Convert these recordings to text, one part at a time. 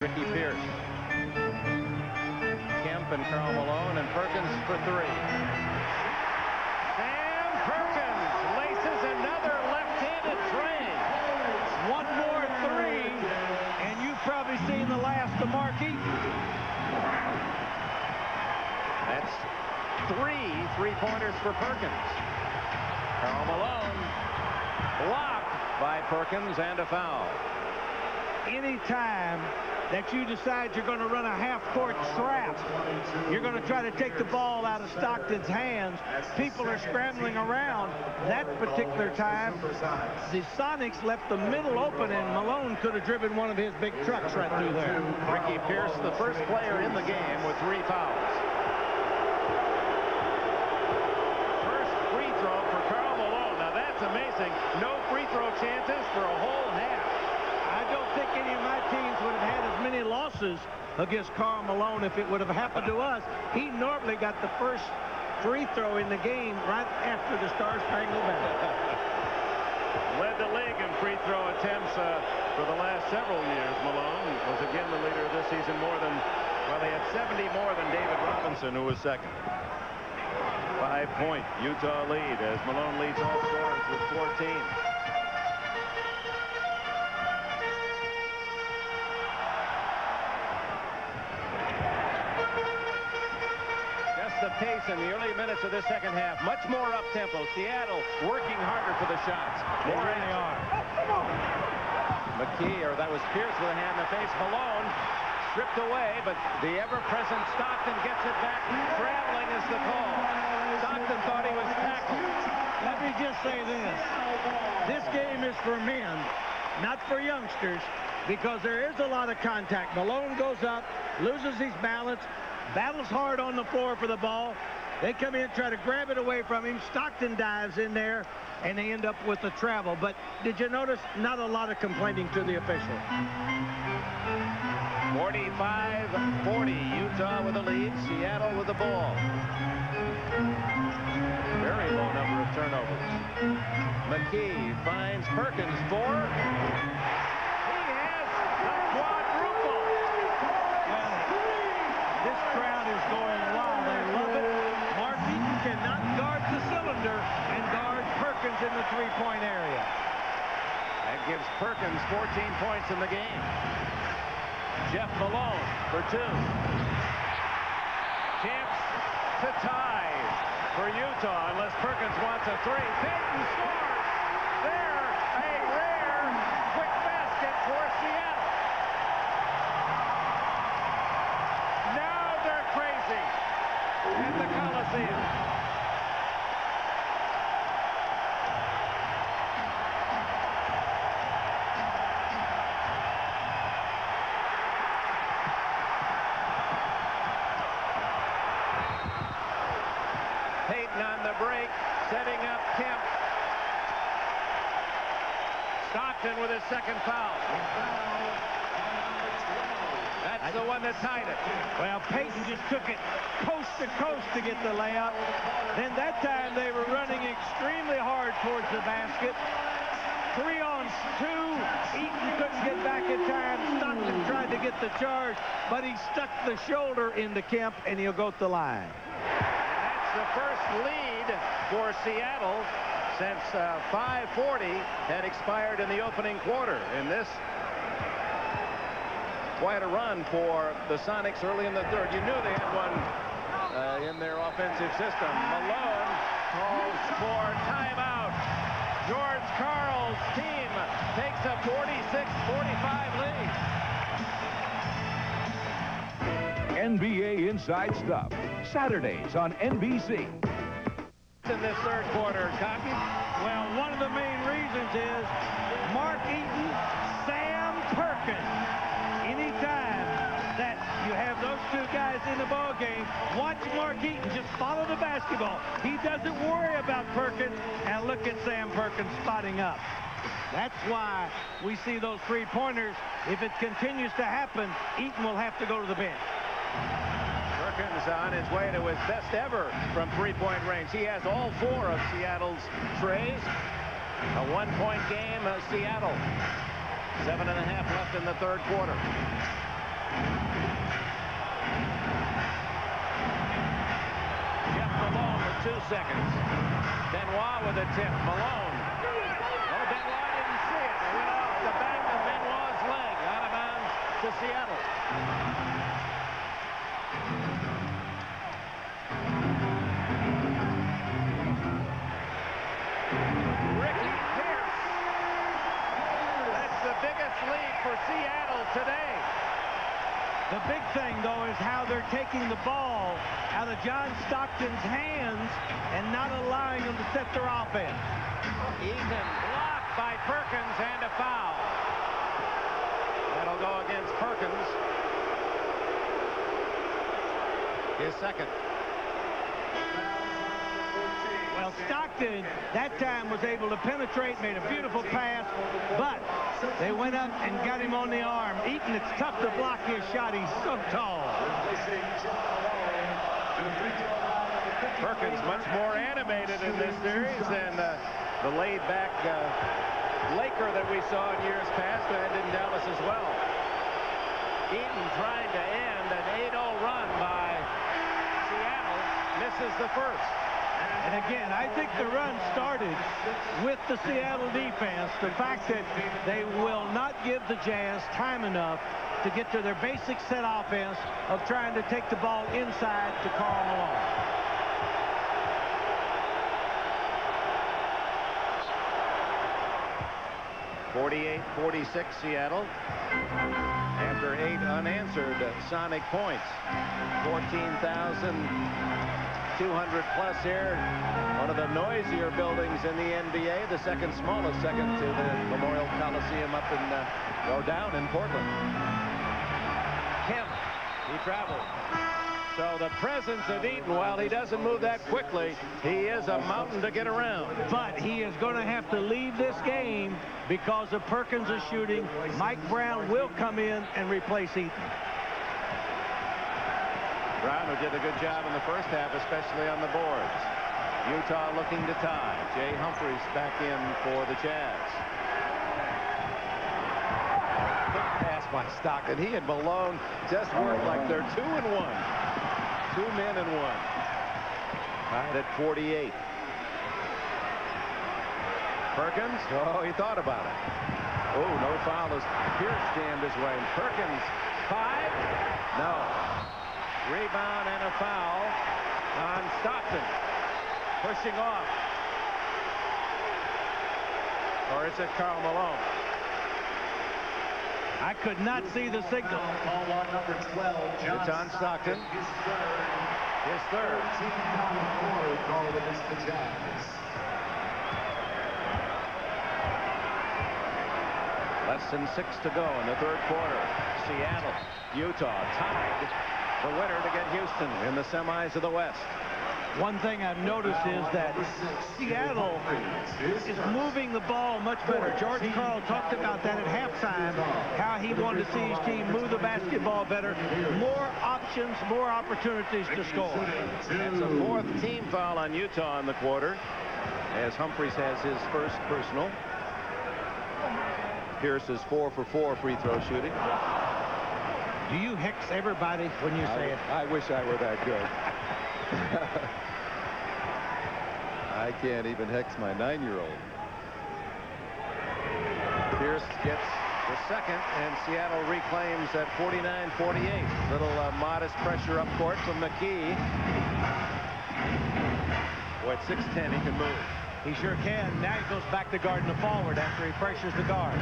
Ricky Pierce. Kemp and Karl Malone and Perkins for three. Sam Perkins laces another left-handed tray. One more three, and you've probably seen the last of Mark Eaton. That's three-pointers for Perkins. Karl Malone blocked by Perkins and a foul. Anytime that you decide you're going to run a half-court trap, you're going to try to take the ball out of Stockton's hands. People are scrambling around. That particular time, the Sonics left the middle open, and Malone could have driven one of his big trucks right through there. Ricky Pierce, the first player in the game with 3 fouls. First free throw for Karl Malone. Now that's amazing. No free throw chances for a whole half. I don't think any of my teams would have had as many losses against Karl Malone if it would have happened to us. He normally got the first free throw in the game right after the Star Spangled Banner. Led the league in free throw attempts for the last several years. Malone was again the leader this season, well, he had 70 more than David Robinson, who was second. 5-point Utah lead as Malone leads all scorers with 14. The pace in the early minutes of this second half, much more up-tempo. Seattle working harder for the shots. More than they are. McKee, or that was Pierce with a hand in the face. Malone stripped away, but the ever-present Stockton gets it back. Traveling is the call. Stockton thought he was tackled. Let me just say this. This game is for men, not for youngsters, because there is a lot of contact. Malone goes up, loses his balance, battles hard on the floor for the ball. They come in, try to grab it away from him. Stockton dives in there, and they end up with the travel. But did you notice not a lot of complaining to the official? 45-40, Utah with the lead, Seattle with the ball. Very low number of turnovers. McKee finds Perkins for... He has a quadruple. This crowd is going wild. They love it. Mark Eaton cannot guard the cylinder and guard Perkins in the three-point area. That gives Perkins 14 points in the game. Jeff Malone for 2. Chance to tie for Utah unless Perkins wants a 3. Payton scores. There, a rare quick basket for Seattle. At the Coliseum. Payton on the break, setting up Kemp. Stockton with his second foul. That's the one that tied it. Well, Payton just took it coast to coast to get the layup. Then that time they were running extremely hard towards the basket. 3 on 2. Eaton couldn't get back in time. Stockton tried to get the charge, but he stuck the shoulder into Kemp, and he'll go to the line. That's the first lead for Seattle since 5:40 had expired in the opening quarter. In this quite a run for the Sonics early in the third. You knew they had one in their offensive system. Malone calls for timeout. George Karl's team takes a 46-45 lead. NBA Inside Stuff, Saturdays on NBC. In this third quarter, Cotton. Well, one of the main reasons is Mark Eaton, Sam Perkins. Anytime that you have those two guys in the ball game, watch Mark Eaton just follow the basketball. He doesn't worry about Perkins, and look at Sam Perkins spotting up. That's why we see those three-pointers. If it continues to happen, Eaton will have to go to the bench. Perkins on his way to his best ever from three-point range. He has all 4 of Seattle's trays. A 1-point game, Seattle. 7.5 left in the third quarter. seconds. Benoit with a tip. Malone. Oh, Benoit didn't see it. It went off the back of Benoit's leg. Out of bounds to Seattle. Ricky Pierce. That's the biggest lead for Seattle today. The big thing, though, is how they're taking the ball out of John Stockton's hands and not allowing them to set their offense. Eaton blocked by Perkins and a foul. That'll go against Perkins. His second. Well, Stockton that time was able to penetrate, made a beautiful pass, but they went up and got him on the arm. Eaton, it's tough to block his shot. He's so tall. Perkins much more animated in this series than the laid-back Laker that we saw in years past and in Dallas as well. Eaton trying to end an 8-0 run by Seattle, misses the first. And again, I think the run started with the Seattle defense. The fact that they will not give the Jazz time enough to get to their basic set offense of trying to take the ball inside to Karl Malone. .46 Seattle. After 8 unanswered Sonic points. 14,200 plus here. One of the noisier buildings in the NBA. The second smallest, second to the Memorial Coliseum up in, down in Portland. Kemp, he traveled. So the presence of Eaton, while he doesn't move that quickly, he is a mountain to get around. But he is going to have to leave this game because of Perkins' shooting. Mike Brown will come in and replace Eaton. Brown, who did a good job in the first half, especially on the boards. Utah looking to tie. Jay Humphries back in for the Jazz. Good pass by Stockton. He and Malone just work like they're 2 and 1. 2 men and 1. Tied at 48. Perkins, oh, he thought about it. Oh, no foul as Pierce jammed his way. Perkins, 5? No. Rebound and a foul on Stockton. Pushing off. Or is it Karl Malone? I could not see the signal. It's on Stockton. His third. Less than 6 to go in the third quarter. Seattle, Utah tied the winner to get Houston in the semis of the West. One thing I've noticed is that Seattle is moving the ball much better. George Karl talked about that at halftime, how he wanted to see his team move the basketball better. More options, more opportunities to score. That's a 4th team foul on Utah in the quarter, as Humphries has his first personal. Pierce is 4 for 4 free throw shooting. Do you hex everybody when you say it? I wish I were that good. I can't even hex my 9-year-old. Pierce gets the second, and Seattle reclaims at 49-48. Little modest pressure up court from McKee. Boy, at 6'10", he can move. He sure can. Now he goes back to guarding the forward after he pressures the guard.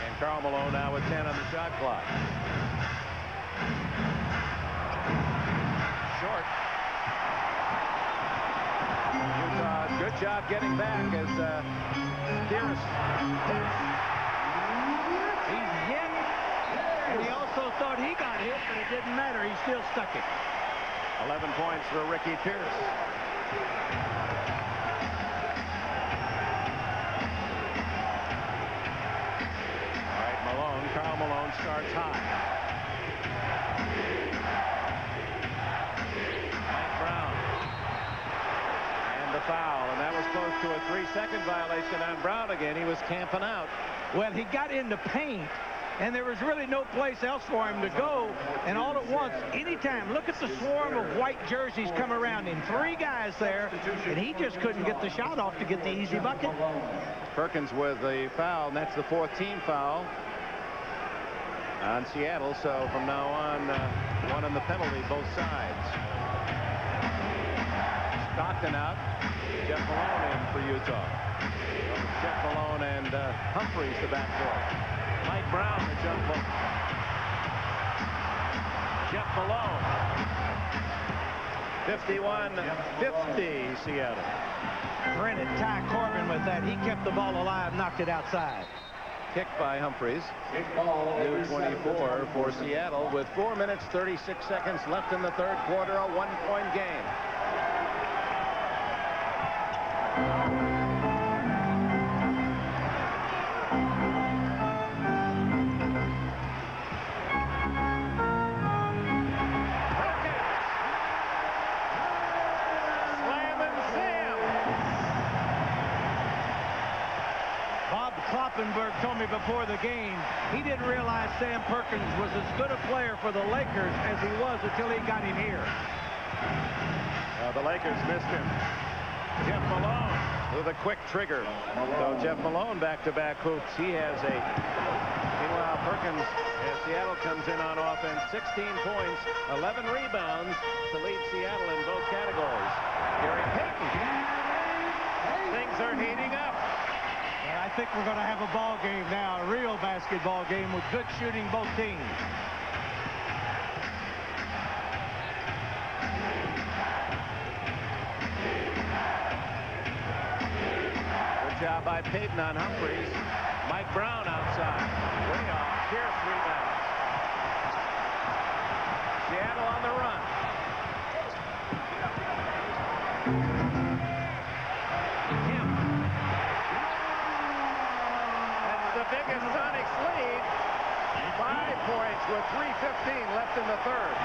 And Karl Malone now with 10 on the shot clock. Short. Utah, good job getting back as Pierce. He's hit, and he also thought he got hit, but it didn't matter. He still stuck it. 11 points for Ricky Pierce. All right, Malone. Karl Malone starts high. Foul, and that was close to a 3-second violation on Brown again. He was camping out. Well, he got in the paint, and there was really no place else for him to go. And all at once, anytime, look at the swarm of white jerseys come around him. 3 guys there, and he just couldn't get the shot off to get the easy bucket. Perkins with a foul, and that's the 4th team foul on Seattle. So from now on, 1 on the penalty, both sides. Stockton out. Jeff Malone in for Utah. Jeff Malone and Humphreys the backcourt. Mike Brown the jump hook. Jeff Malone. 51-50 Seattle. Granted, Ty Corbin with that. He kept the ball alive, knocked it outside. Kicked by Humphreys. New 24 for Seattle with 4 minutes 36 seconds left in the 3rd quarter. A 1-point game. Kloppenberg told me before the game he didn't realize Sam Perkins was as good a player for the Lakers as he was until he got him here. The Lakers missed him. Jeff Malone with a quick trigger. So Jeff Malone back-to-back hoops. He has a... Meanwhile, Perkins, as Seattle comes in on offense, 16 points, 11 rebounds to lead Seattle in both categories. Gary Payton. Things are heating up. I think we're going to have a ball game now, a real basketball game with good shooting both teams. Good job by Payton on Humphreys. Mike Brown outside. Way off. Pierce rebounds. Seattle on the run. Biggest Sonics lead, 5 points with 3:15 left in the 3rd.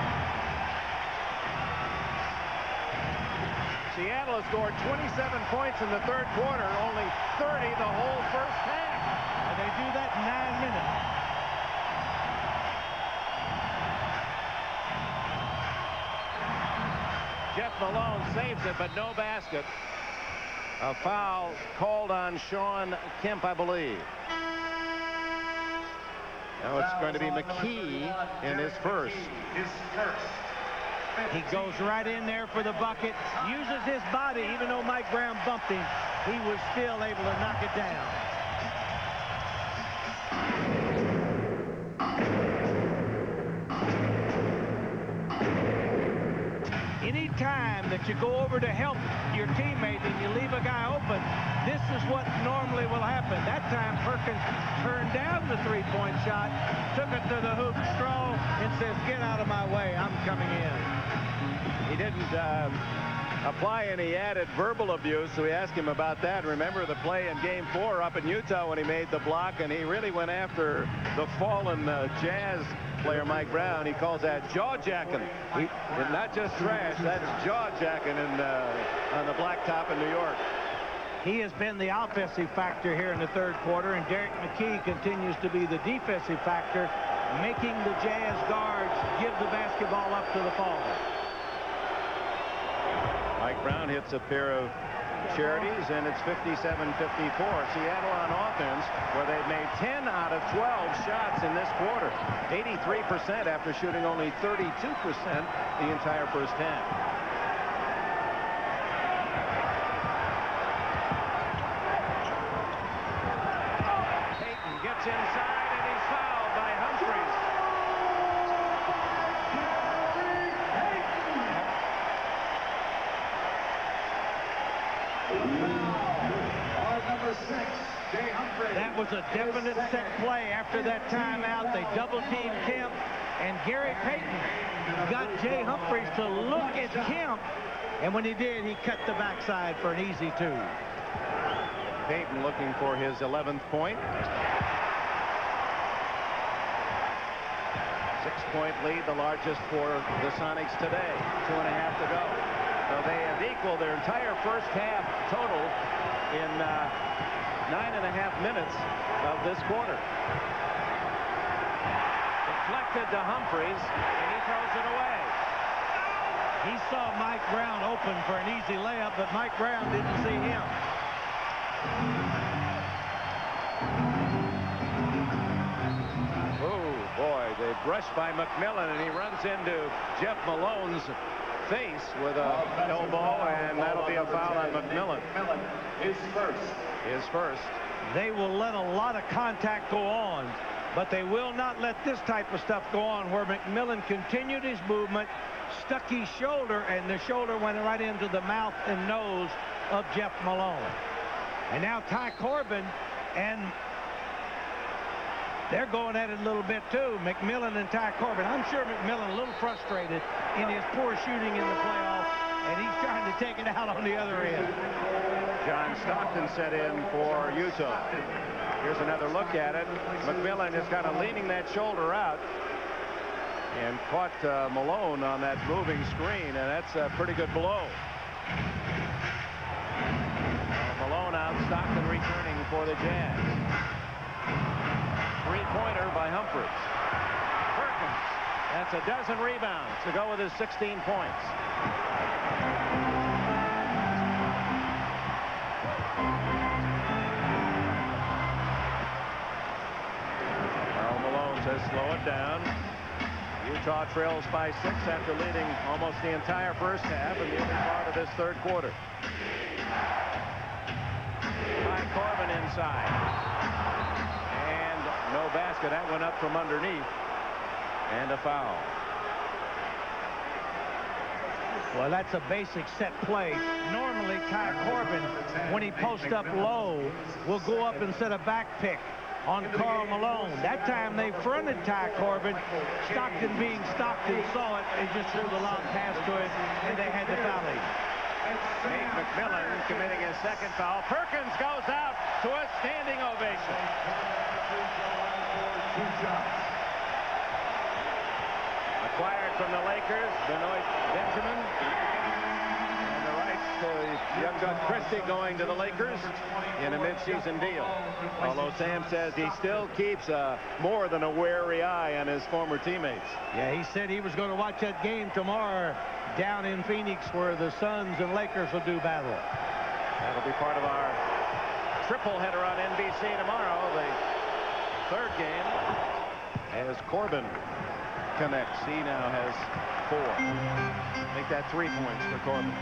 Seattle has scored 27 points in the 3rd quarter, only 30 the whole first half. And they do that in 9 minutes. Jeff Malone saves it, but no basket. A foul called on Sean Kemp, I believe. Now it's going to be McKee in his first. He goes right in there for the bucket, uses his body. Even though Mike Brown bumped him, he was still able to knock it down. Anytime that you go over to help your teammate and you leave a guy open, this is what normally will happen. That time Perkins turned down the 3-point shot, took it to the hoop straw, and says, "Get out of my way, I'm coming in." He didn't apply any added verbal abuse, so we asked him about that. Remember the play in Game 4 up in Utah when he made the block, and he really went after the fallen Jazz player Mike Brown. He calls that jaw-jacking. Not just trash, that's jaw-jacking on the blacktop in New York. He has been the offensive factor here in the 3rd quarter, and Derek McKee continues to be the defensive factor, making the Jazz guards give the basketball up to the fall. Mike Brown hits a pair of charities, and it's 57-54. Seattle on offense, where they've made 10 out of 12 shots in this quarter. 83% after shooting only 32% the entire first half. Payton gets inside, and he's fouled by Humphreys. That was a definite set play after that timeout. They double-teamed Kemp, and Gary Payton got Jay Humphreys to look at Kemp, and when he did, he cut the backside for an easy 2. Payton looking for his 11th point. 6-point lead, the largest for the Sonics today. 2.5 to go. So they have equaled their entire first half total in 9.5 minutes of this quarter. deflected to Humphries, and he throws it away. He saw Mike Brown open for an easy layup, but Mike Brown didn't see him. Oh, boy, they brushed by McMillan, and he runs into Jeff Malone's face with a elbow, and that'll be a foul on McMillan. His first. They will let a lot of contact go on, but they will not let this type of stuff go on, where McMillan continued his movement, stuck his shoulder, and the shoulder went right into the mouth and nose of Jeff Malone. And now Ty Corbin, and they're going at it a little bit too, McMillan and Ty Corbin. I'm sure McMillan a little frustrated in his poor shooting in the playoff, and he's trying to take it out on the other end. John Stockton set in for Utah. Here's another look at it. McMillan is kind of leaning that shoulder out and caught Malone on that moving screen, and that's a pretty good blow. Malone out, Stockton returning for the Jazz. Three-pointer by Humphries. Perkins, that's a dozen rebounds to go with his 16 points. Malone says slow it down. Utah trails by 6 after leading almost the entire first half and the early part of this third quarter. Ty Corbin inside. And no basket. That went up from underneath. And a foul. Well, that's a basic set play. Normally, Ty Corbin, when he posts up low, will go up and set a back pick on Karl Malone. That time they fronted Ty Corbin. Stockton, being Stockton, saw it and just threw the long pass to him, and they had to foul him. Nate McMillan committing his second foul. Perkins goes out to a standing ovation. Acquired from the Lakers, Benoit Benjamin. And the rights to young Doug Christie going to the Lakers in a midseason deal. Although Sam says he still keeps more than a wary eye on his former teammates. Yeah, he said he was going to watch that game tomorrow down in Phoenix where the Suns and Lakers will do battle. That'll be part of our triple header on NBC tomorrow. The third game as Corbin connects. He now has 4. Make that 3 points for Corbin.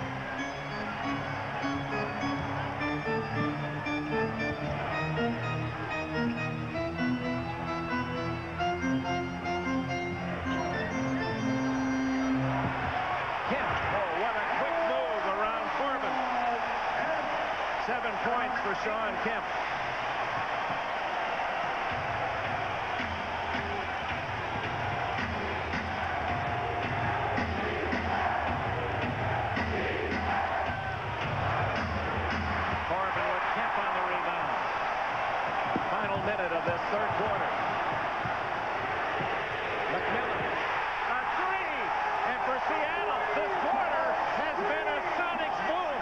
What a quick move around Corbin. 7 points for Sean Kemp. Minute of this third quarter. McMillan, a 3, and for Seattle, this quarter has been a Sonics boom.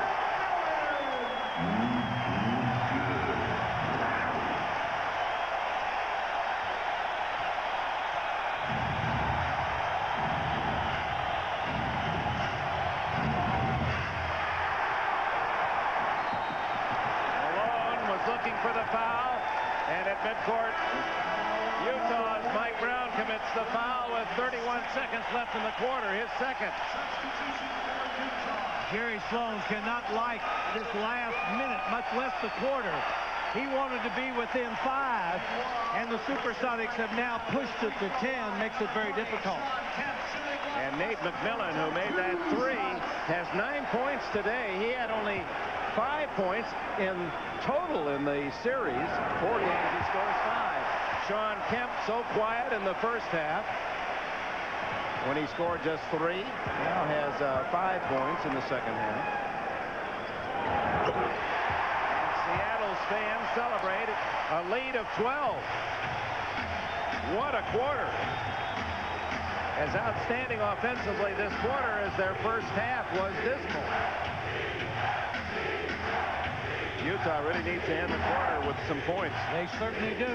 Malone was looking for the foul. And at midcourt, Utah's Mike Brown commits the foul with 31 seconds left in the quarter, his second. Jerry Sloan cannot like this last minute, much less the quarter. He wanted to be within 5, and the Supersonics have now pushed it to 10, makes it very difficult. And Nate McMillan, who made that 3, has 9 points today. He had only 5 points in total in the series. 4 games, he scores 5. Sean Kemp, so quiet in the first half when he scored just 3. Now has 5 points in the second half. And Seattle's fans celebrate a lead of 12. What a quarter. As outstanding offensively this quarter as their first half was dismal. Utah really needs to end the quarter with some points. They certainly do.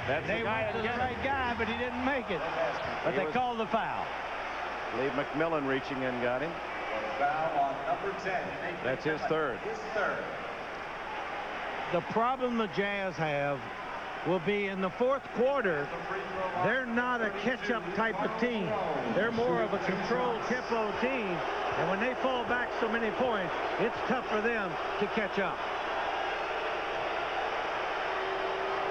That's They went to the right guy, but he didn't make it. but they called the foul. Lee McMillan reaching in got him. Foul on number 10. That's his third. The problem the Jazz have will be in the fourth quarter. They're not a catch-up type of team. They're more of a controlled tempo team. And when they fall back so many points, it's tough for them to catch up.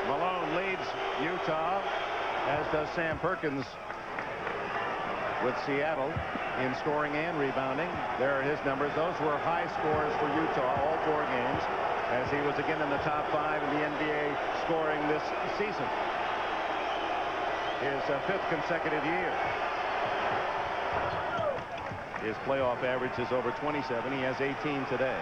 Malone leads Utah, as does Sam Perkins with Seattle in scoring and rebounding. There are his numbers. Those were high scores for Utah all 4 games, as he was again in the top 5 in the NBA scoring this season. His 5th consecutive year. His playoff average is over 27. He has 18 today.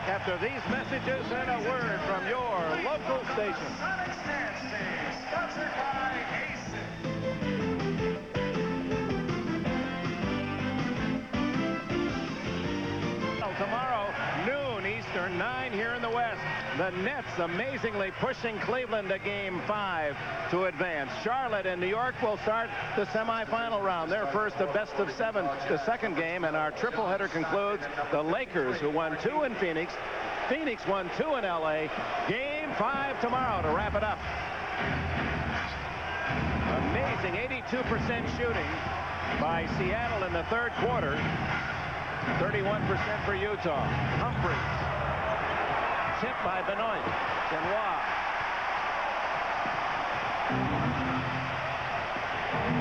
After these messages and a word from your local station. Tomorrow, noon Eastern, 9 here in the West. The Nets amazingly pushing Cleveland to Game 5 to advance. Charlotte and New York will start the semifinal round. Their first of best of 7, the second game, and our triple header concludes. The Lakers, who won 2 in Phoenix. Phoenix won 2 in LA. Game 5 tomorrow to wrap it up. Amazing 82% shooting by Seattle in the third quarter. 31% for Utah. Humphries. Tip by Benoit. Benoit.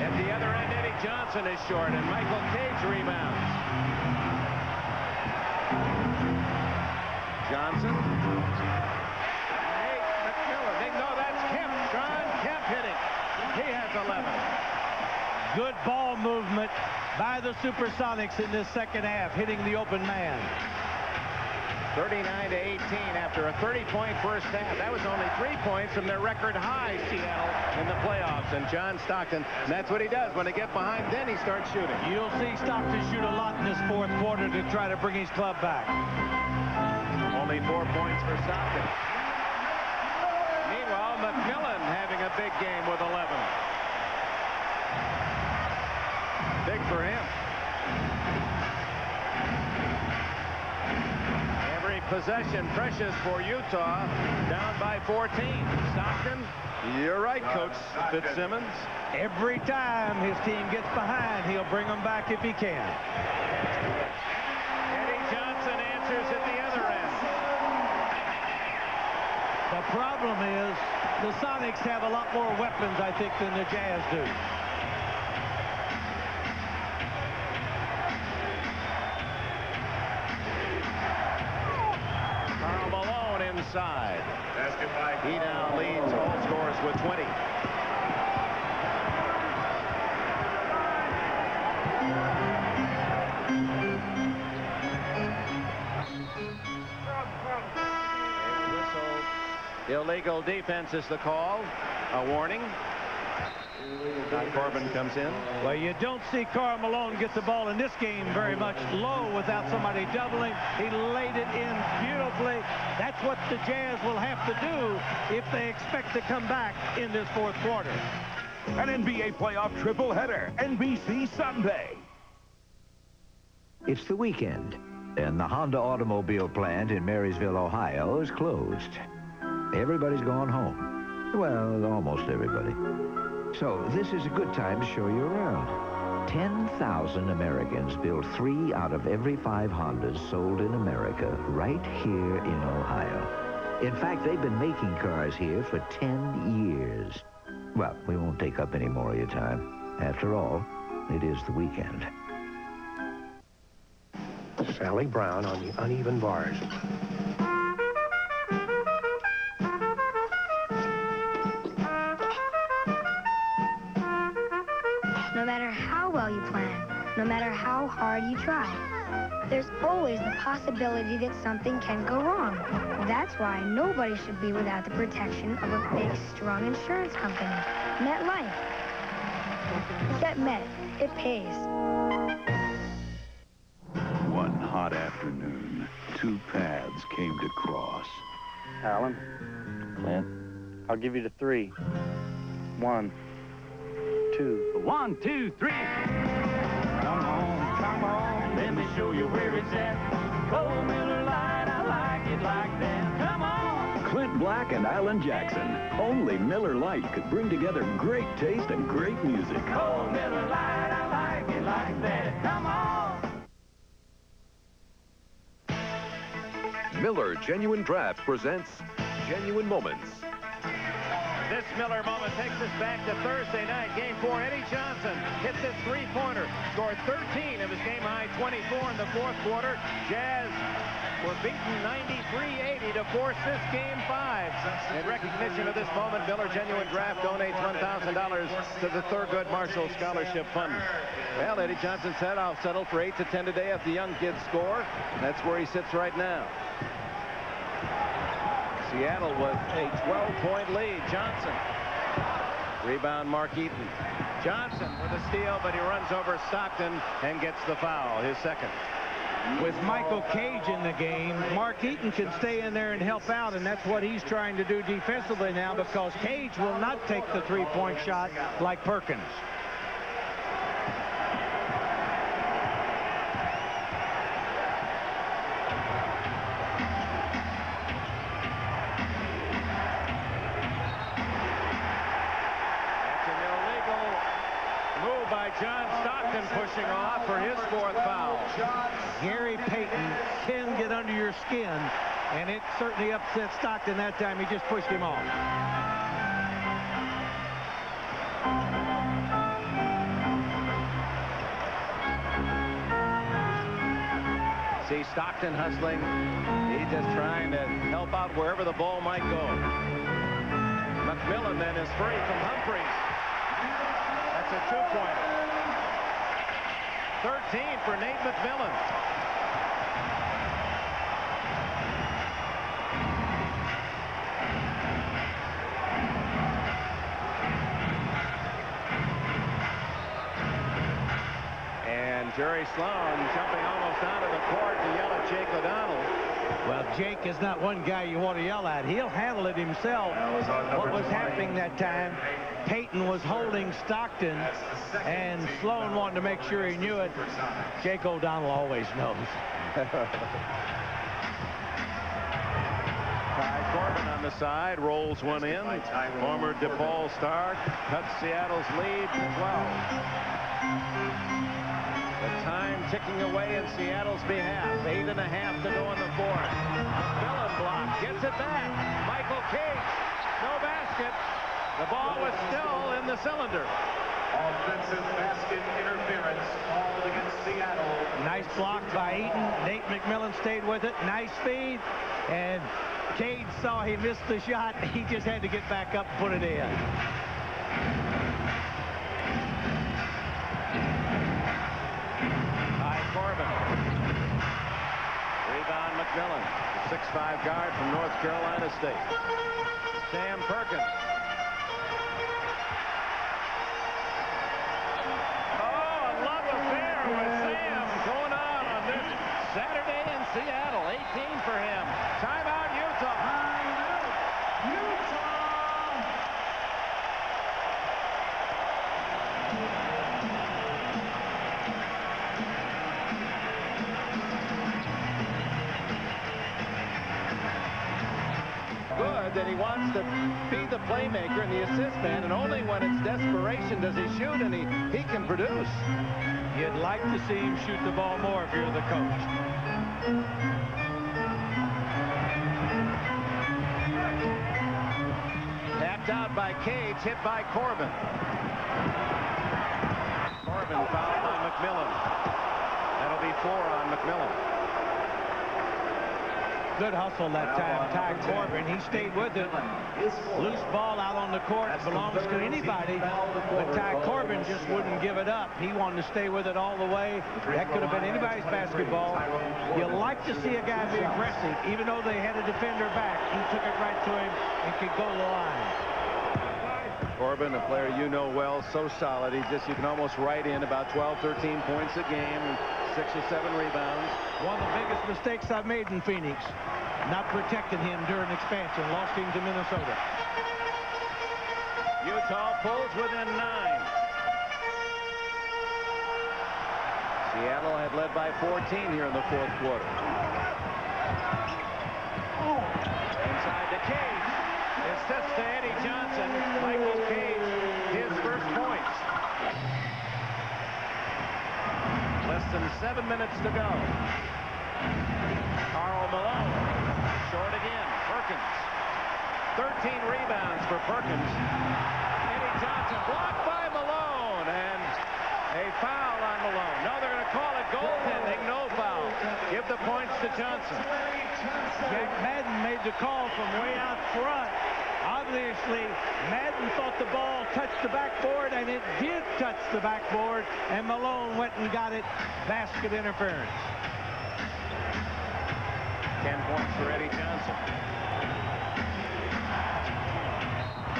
At the other end, Eddie Johnson is short, and Michael Cage rebounds. Johnson. Nate McMillan. No, that's Kemp. John Kemp hitting. He has 11. Good ball movement by the Supersonics in this second half, hitting the open man. 39-18 after a 30-point first half. That was only 3 points from their record high, Seattle, in the playoffs. And John Stockton, that's what he does. When they get behind, then he starts shooting. You'll see Stockton shoot a lot in this fourth quarter to try to bring his club back. Only 4 points for Stockton. Meanwhile, McMillan having a big game with 11. Big for him. Every possession precious for Utah, down by 14. Stockton, you're right, Coach Fitzsimmons. Every time his team gets behind, he'll bring them back if he can. Eddie Johnson answers at the other end. The problem is the Sonics have a lot more weapons, I think, than the Jazz do. Inside. He now leads all scores with 20. Illegal defense is the call. A warning. Corbin comes in. Well, you don't see Karl Malone get the ball in this game very much low without somebody doubling. He laid it in beautifully. That's what the Jazz will have to do if they expect to come back in this fourth quarter. An NBA playoff triple header, NBC Sunday. It's the weekend, and the Honda automobile plant in Marysville, Ohio is closed. Everybody's gone home. Well, almost everybody. So this is a good time to show you around. 10,000 Americans build 3 out of every 5 Hondas sold in America right here in Ohio. In fact, they've been making cars here for 10 years. Well, we won't take up any more of your time. After all, it is the weekend. Sally Brown on the uneven bars. well you plan, no matter how hard you try. There's always the possibility that something can go wrong. That's why nobody should be without the protection of a big, strong insurance company. MetLife. Get Met. It pays. One hot afternoon, two paths came to cross. Alan. Clint. I'll give you the 3. 1, 2. 1, 2, 3. Come on, let me show you where it's at. Cold Miller Lite, I like it like that. Come on. Clint Black and Alan Jackson. Only Miller Lite could bring together great taste and great music. Cold Miller Lite, I like it like that. Come on. Miller Genuine Draft presents Genuine Moments. This Miller moment takes us back to Thursday night, Game 4. Eddie Johnson hits his three-pointer, scored 13 of his game-high 24 in the fourth quarter. Jazz were beaten 93-80 to force this Game 5. In recognition of this moment, Miller Genuine Draft donates $1,000 to the Thurgood Marshall Scholarship Fund. Well, Eddie Johnson said, I'll settle for 8 to 10 today if the young kids score. That's where he sits right now. Seattle with a 12-point lead. Johnson. Rebound, Mark Eaton. Johnson with a steal, but he runs over Stockton and gets the foul, his second. With Michael Cage in the game, Mark Eaton can stay in there and help out, and that's what he's trying to do defensively now, because Cage will not take the three-point shot like Perkins. John Stockton pushing off for his fourth foul. Gary Payton can get under your skin, and it certainly upset Stockton that time. He just pushed him off. See Stockton hustling. He's just trying to help out wherever the ball might go. McMillan then is free from Humphries. That's a two-pointer. 13 for Nate McMillan. And Jerry Sloan jumping almost out of the court to yell at Jake O'Donnell. Well, Jake is not one guy you want to yell at. He'll handle it himself. What was happening that time, Payton was holding Stockton, and Sloan wanted to make sure he knew it. Jake O'Donnell always knows. Ty Corbin on the side, rolls one in. Former DePaul star cuts Seattle's lead to 12. The time ticking away in Seattle's behalf. 8.5 to go in the fourth. McMillan block, gets it back. Michael Cage, no basket. The ball was still in the cylinder. Offensive basket interference called against Seattle. Nice block by Eaton. Nate McMillan stayed with it. Nice feed. And Cage saw he missed the shot. He just had to get back up and put it in. Ty Corbin. Rebound McMillan. The 6'5" guard from North Carolina State. Sam Perkins. Saturday in Seattle, 18 for him. Timeout, Utah. Good that he wants to be the playmaker and the assist man, and only when it's desperation does he shoot, and he can produce. You'd like to see him shoot the ball more if you're the coach. Tapped out by Cage, hit by Corbin. Corbin fouled by McMillan. That'll be 4 on McMillan. Good hustle that time, Ty Corbin. He stayed with it. Loose ball out on the court belongs to anybody, but Ty Corbin just wouldn't give it up. He wanted to stay with it all the way. That could have been anybody's basketball. You like to see a guy be aggressive, even though they had a defender back. He took it right to him and could go to the line. Corbin, a player you know well, so solid. You can almost write in about 12, 13 points a game, 6 or 7 rebounds. One of the biggest mistakes I've made in Phoenix, not protecting him during expansion. Lost him to Minnesota. Utah pulls within 9. Seattle had led by 14 here in the 4th quarter. Inside the cage. Assist to Eddie Johnson. Michael Cage, his first points. Less than 7 minutes to go. Karl Malone. Short again. Perkins. 13 rebounds for Perkins. Eddie Johnson blocked by Malone. And a foul on Malone. No, they're going to call it goaltending. No foul. Give the points to Johnson. Jack Madden made the call from way out front. Obviously, Madden thought the ball touched the backboard, and it did touch the backboard, and Malone went and got it. Basket interference. 10 points for Eddie Johnson.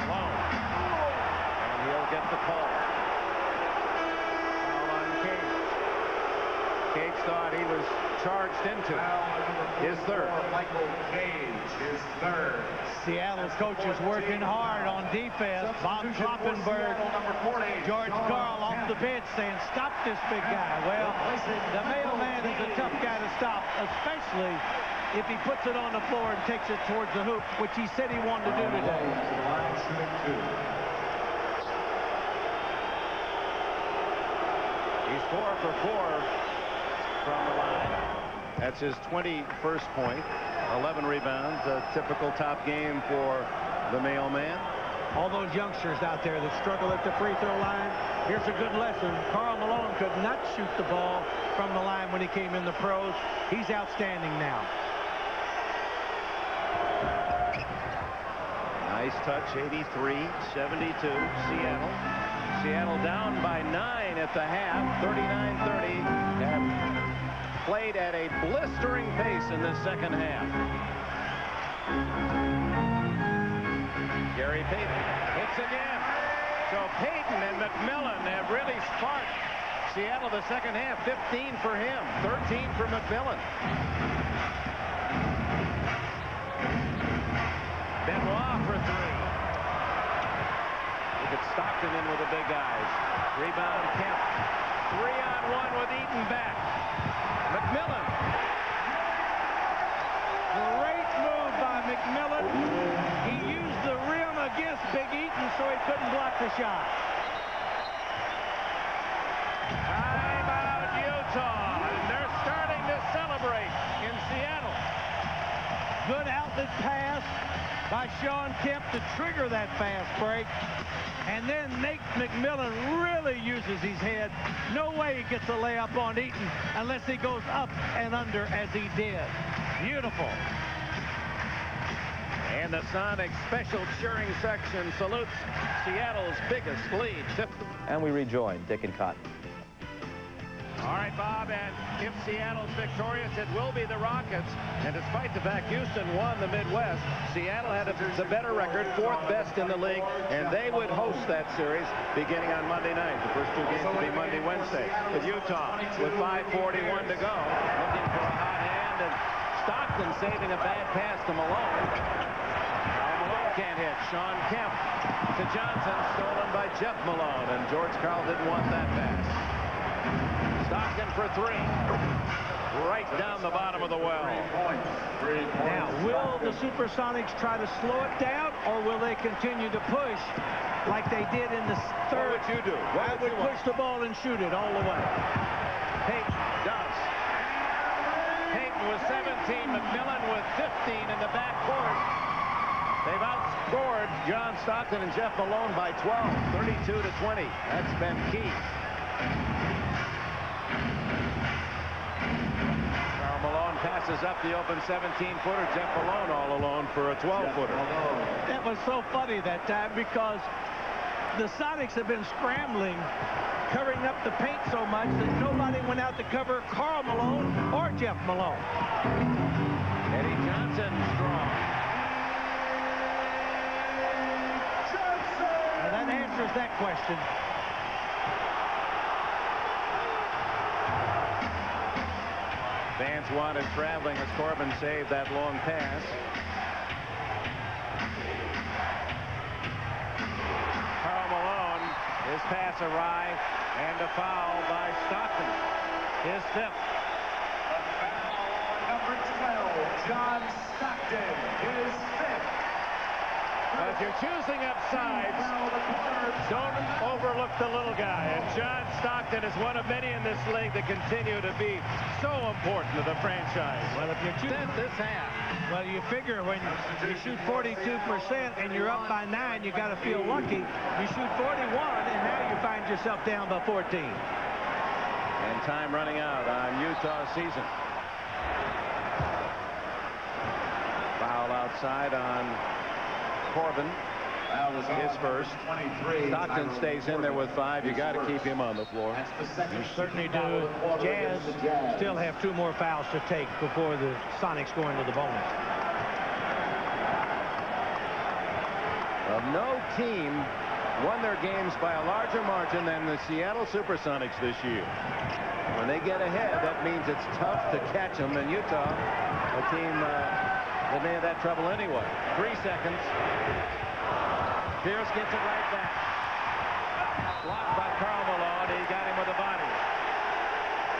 Malone. And he'll get the call. Foul on Cage. Cage thought he was charged into his third. Michael Cage, his third. Seattle's coach is working hard on defense. Bob Kloppenberg, George Karl off the bench saying, stop this big guy. Well, the mailman is a tough guy to stop, especially if he puts it on the floor and takes it towards the hoop, which he said he wanted to do today. He's 4 for 4 from the line. That's his 21st point. 11 rebounds, a typical top game for the mailman. All those youngsters out there that struggle at the free throw line, here's a good lesson. Karl Malone could not shoot the ball from the line when he came in the pros. He's outstanding now. Nice touch, 83-72, Seattle. Seattle down by 9 at the half, 39-30. Have played at a blistering pace in the second half. Gary Payton hits again. So Payton and McMillan have really sparked Seattle the second half. 15 for him, 13 for McMillan. Benoit for 3. Look at Stockton in with the big guys. Rebound Kemp. 3-on-1 with Eaton back. McMillan. Great move by McMillan. He used the rim against Big Eaton so he couldn't block the shot. Timeout Utah. And they're starting to celebrate in Seattle. Good outlet pass by Sean Kemp to trigger that fast break. And then Nate McMillan really uses his head. No way he gets a layup on Eaton unless he goes up and under as he did. Beautiful. And the Sonics special cheering section salutes Seattle's biggest lead. And we rejoin Dick and Cotton. All right, Bob, and if Seattle's victorious, it will be the Rockets. And despite the fact Houston won the Midwest, Seattle had the better record, 4th best in the league, and they would host that series beginning on Monday night. The first 2 games will be Monday, Wednesday. With Utah, with 5:41 to go, looking for a hot hand, and Stockton saving a bad pass to Malone. Malone can't hit. Sean Kemp to Johnson, stolen by Jeff Malone, and George Karl didn't want that pass. Stockton for 3. Right down the bottom of the well. Now, will the Supersonics try to slow it down, or will they continue to push like they did in the third? What would you do? I would push the ball and shoot it all the way. Payton does. Payton with 17, McMillan with 15 in the backcourt. They've outscored John Stockton and Jeff Malone by 12, 32-20. That's been key. Karl Malone passes up the open 17-footer. Jeff Malone all alone for a 12-footer. That was so funny that time because the Sonics have been scrambling, covering up the paint so much that nobody went out to cover Karl Malone or Jeff Malone. Eddie Johnson strong. Now that answers that question. Vance wanted traveling as Corbin saved that long pass. Karl Malone, his pass awry, and a foul by Stockton. His fifth. Number 12, John Stockton, his fifth. But if you're choosing up sides, don't overlook the little guy. And John Stockton is one of many in this league that continue to be so important to the franchise. Well, if you're choosing this half. Well, you figure when you shoot 42% and you're up by 9, you got to feel lucky. You shoot 41, and now you find yourself down by 14. And time running out on Utah's season. Foul outside on Corbin. His first. Stockton stays in there with 5. You got to keep him on the floor. You certainly do. Jazz still have 2 more fouls to take before the Sonics go into the bonus. Well, no team won their games by a larger margin than the Seattle Supersonics this year. When they get ahead, that means it's tough to catch them. And Utah, a team that may have that trouble anyway. 3 seconds. Pierce gets it right back. Blocked by Karl Malone. He got him with a body.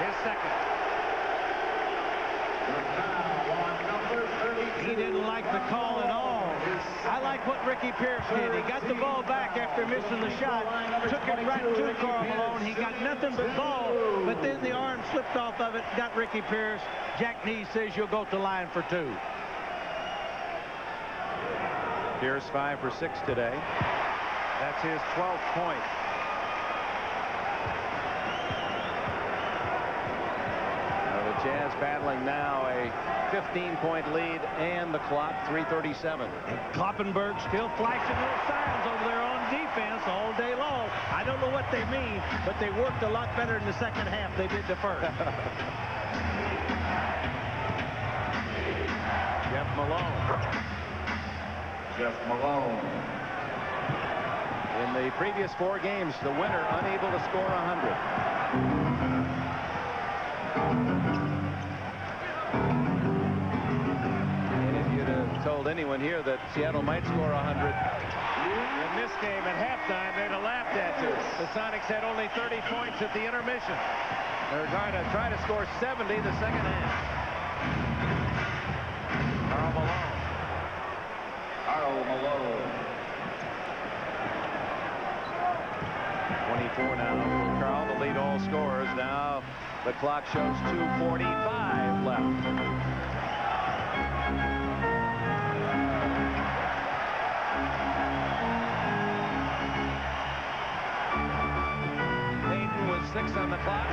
His second. He didn't like the call at all. I like what Ricky Pierce did. He got the ball back after missing the shot. Took it right to Karl Malone. He got nothing but ball, but then the arm slipped off of it. Got Ricky Pierce. Jack Neese says you'll go to line for 2. Pierce 5 for 6 today. That's his 12th point. Now the Jazz battling now a 15-point lead and the clock 3:37. And Kloppenberg still flashing those signs over there on defense all day long. I don't know what they mean, but they worked a lot better in the second half they did the first. Jeff Malone. Jeff Malone. In the previous 4 games, the winner unable to score 100. And if you'd have told anyone here that Seattle might score 100 in this game at halftime, they'd have laughed at you. The Sonics had only 30 points at the intermission. They're going to try to score 70 the second half. Karl Malone. Karl Malone. 24 now for Karl, the lead all scorers. Now the clock shows 2:45 left. Payton with 6 on the clock.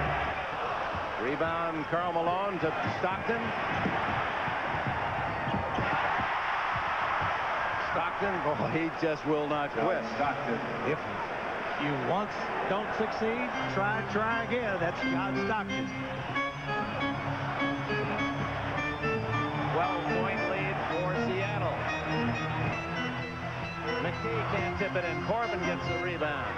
Rebound Karl Malone to Stockton. Stockton, boy, he just will not quit. Stockton. If you once don't succeed, try again. That's John Stockton. 12-point lead for Seattle. McKee can't tip it in. Corbin gets the rebound.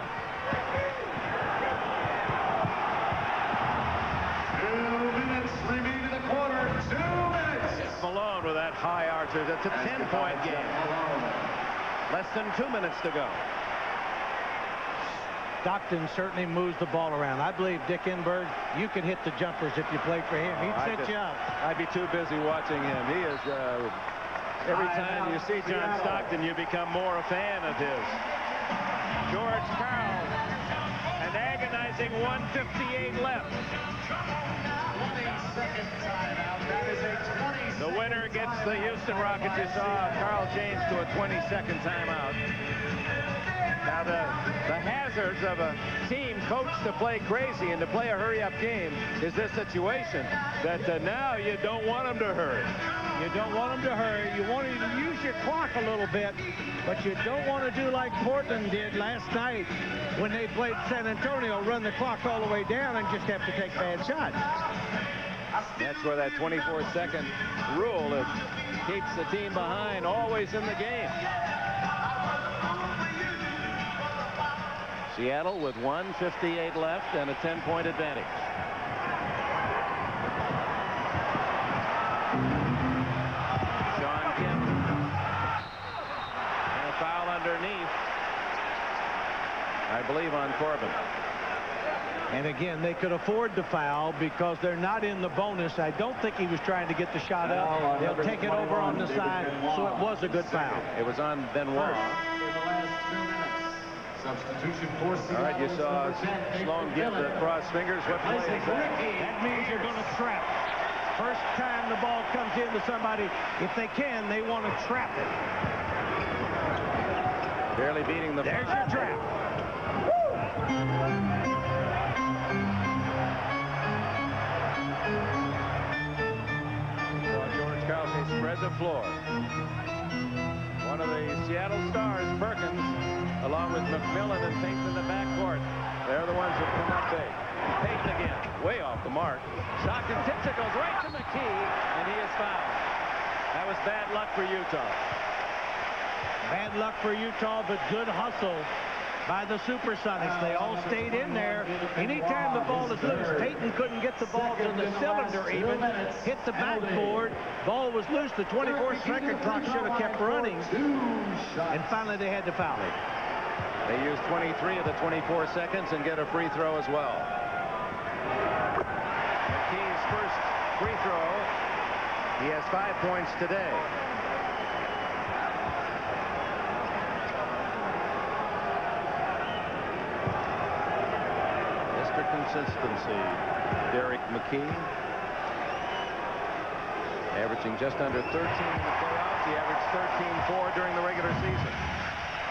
2 minutes remain in the quarter. 2 minutes. Malone with that high archer. That's a 10-point game. Less than 2 minutes to go. Stockton certainly moves the ball around. I believe Dick Enberg, you could hit the jumpers if you played for him. He'd set you up. I'd be too busy watching him. He is, every time you see John Stockton, you become more a fan of his. George Karl, an agonizing 1:58 left. 20-second timeout. That is a 20. The winner gets the Houston Rockets. You saw Carl James to a 20-second timeout. Now, the hazards of a team coached to play crazy and to play a hurry-up game is this situation that now you don't want them to hurry. You don't want them to hurry. You want to use your clock a little bit, but you don't want to do like Portland did last night when they played San Antonio, run the clock all the way down and just have to take bad shots. That's where that 24-second rule that keeps the team behind always in the game. Seattle with 1:58 left and a 10-point advantage. Sean Kemp. And a foul underneath, I believe, on Corbin. And again, they could afford the foul because they're not in the bonus. I don't think he was trying to get the shot up. They'll take it over on the side, so it was a good foul. It was on Benoit. Substitution for All right, you saw Sloan give the cross fingers. What play is that? That means you're going to trap. First time the ball comes into somebody, if they can, they want to trap it. Barely beating the... There's your trap. George Carl, they spread the floor. One of the Seattle Stars, Perkins, along with McMillan and Payton in the backcourt. They're the ones that come up big. Payton again, way off the mark. Stockton tips it, goes right to McKee, and he is fouled. That was bad luck for Utah. Bad luck for Utah, but good hustle by the Supersonics. They all stayed in there. Anytime the ball is loose, Payton couldn't get the ball to the cylinder even, hit the backboard. Ball was loose. The 24-second clock should have kept running. And finally, they had to foul it. They used 23 of the 24 seconds and get a free throw as well. McKee's first free throw. He has 5 points today. Consistency. Derek McKee averaging just under 13 in the playoffs. He averaged 13-4 during the regular season.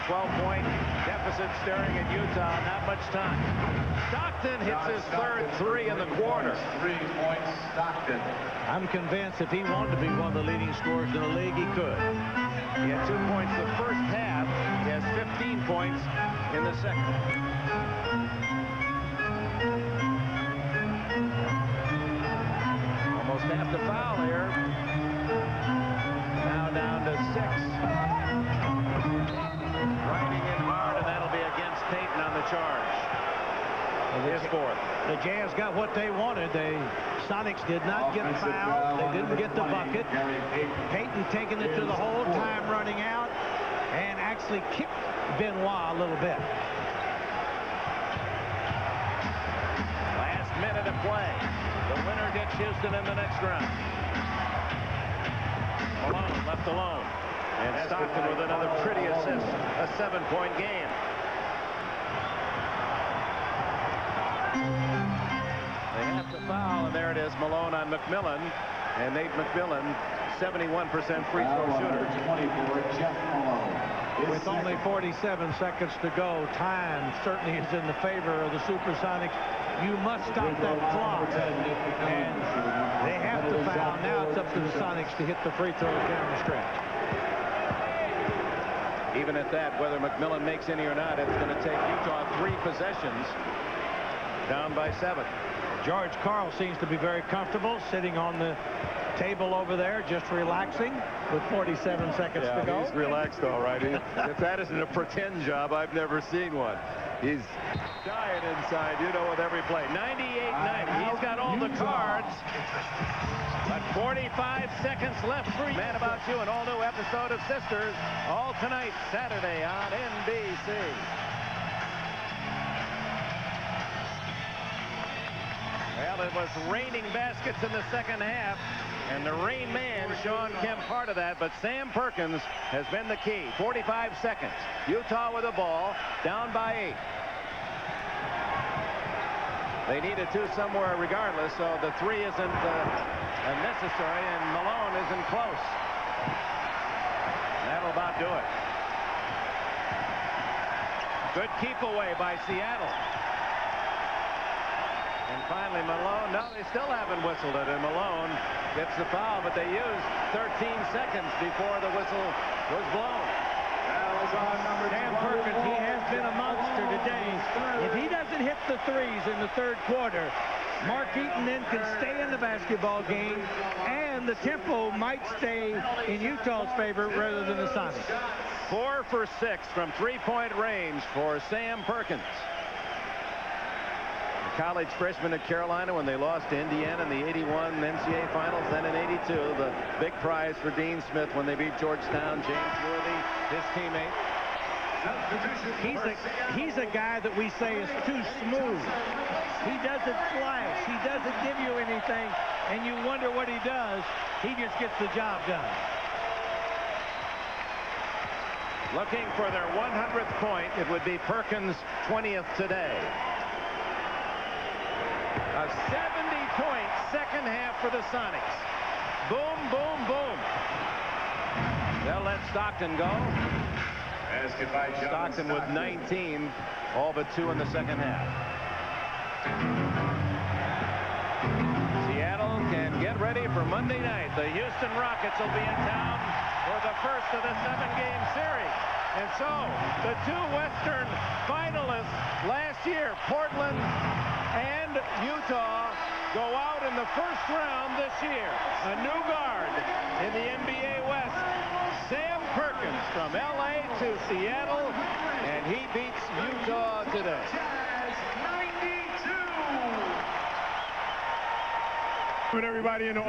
12-point deficit staring at Utah. Not much time. Stockton hits his third three in the quarter. 3 points, Stockton. I'm convinced if he wanted to be one of the leading scorers in the league, he could. He had 2 points the first half. He has 15 points in the second. Almost half the foul here. Now down to 6. Riding in hard, and that'll be against Payton on the charge. His fourth. The Jazz got what they wanted. The Sonics did not get fouled. They didn't get the bucket. Payton taking it to the hole, time running out, and actually kicked Benoit a little bit. Last minute of play. The winner gets Houston in the next round. Malone left alone. And Stockton with another pretty assist. A 7-point game. They have to foul, and there it is. Malone on McMillan. And Nate McMillan, 71% free throw shooter. 24, Jeff Malone. With only 47 seconds to go, time certainly is in the favor of the Supersonics. You must stop that clock. And they have to foul. Now it's up to the Sonics to hit the free throws down the stretch. Even at that, whether McMillan makes any or not, it's going to take Utah 3 possessions, down by 7. George Karl seems to be very comfortable sitting on the table over there, just relaxing with 47 seconds to go. He's relaxed all right. If that isn't a pretend job, I've never seen one. He's dying inside, you know, with every play. 98-90. He's got all the cards. But 45 seconds left for Man About You, an all-new episode of Sisters, all tonight, Saturday on NBC. Well, it was raining baskets in the second half, and the rain man, Sean Kemp, part of that, but Sam Perkins has been the key. 45 seconds. Utah with the ball, down by 8. They need a 2 somewhere regardless, so the 3 isn't necessary, and Malone isn't close. That'll about do it. Good keep away by Seattle. And finally Malone, no, they still haven't whistled it, and Malone gets the foul, but they used 13 seconds before the whistle was blown. Sam Perkins, he has been a monster today. If he doesn't hit the threes in the third quarter, Mark Eaton then can stay in the basketball game, and the tempo might stay in Utah's favor rather than the Sonics. 4 for 6 from three-point range for Sam Perkins. The college freshman at Carolina when they lost to Indiana in the 81 NCAA finals, then in 82, the big prize for Dean Smith when they beat Georgetown. James Worthy, his teammate. He's a guy that we say is too smooth. He doesn't flash. He doesn't give you anything, and you wonder what he does. He just gets the job done. Looking for their 100th point. It would be Perkins' 20th today. A 70-point second half for the Sonics. Boom, boom, boom. They'll let Stockton go. Stockton with 19, all but 2 in the second half. Seattle can get ready for Monday night. The Houston Rockets will be in town for the first of the 7-game series. And so the 2 Western finalists last year, Portland and Utah, go out in the first round this year. A new guard in the NBA West, Sam Perkins from LA to Seattle, and he beats Utah today. With everybody in the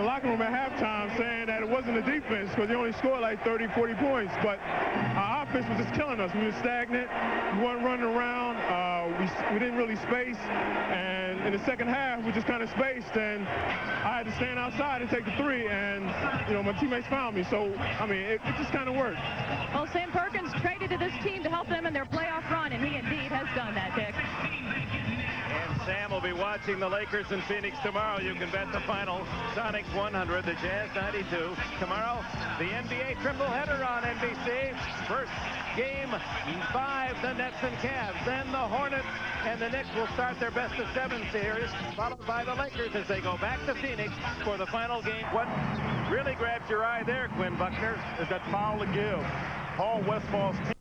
locker room at halftime saying that it wasn't the defense because they only scored like 30, 40 points, but our offense was just killing us. We were stagnant. We weren't running around. We didn't really space, and in the second half we just kind of spaced, and I had to stand outside and take the 3, and my teammates found me. So I mean, it just kind of worked. Well, Sam Perkins traded to this team to help them in their playoff run, and he indeed has done that, Dick. And Sam will be watching the Lakers in Phoenix tomorrow. You can bet the final. Sonics 100, the Jazz 92. Tomorrow, the NBA tripleheader on NBC. First game 5, the Nets and Cavs. Then the Hornets and the Knicks will start their best-of-7 series, followed by the Lakers as they go back to Phoenix for the final game. What really grabs your eye there, Quinn Buckner, is that foul to give. Paul Westfall's team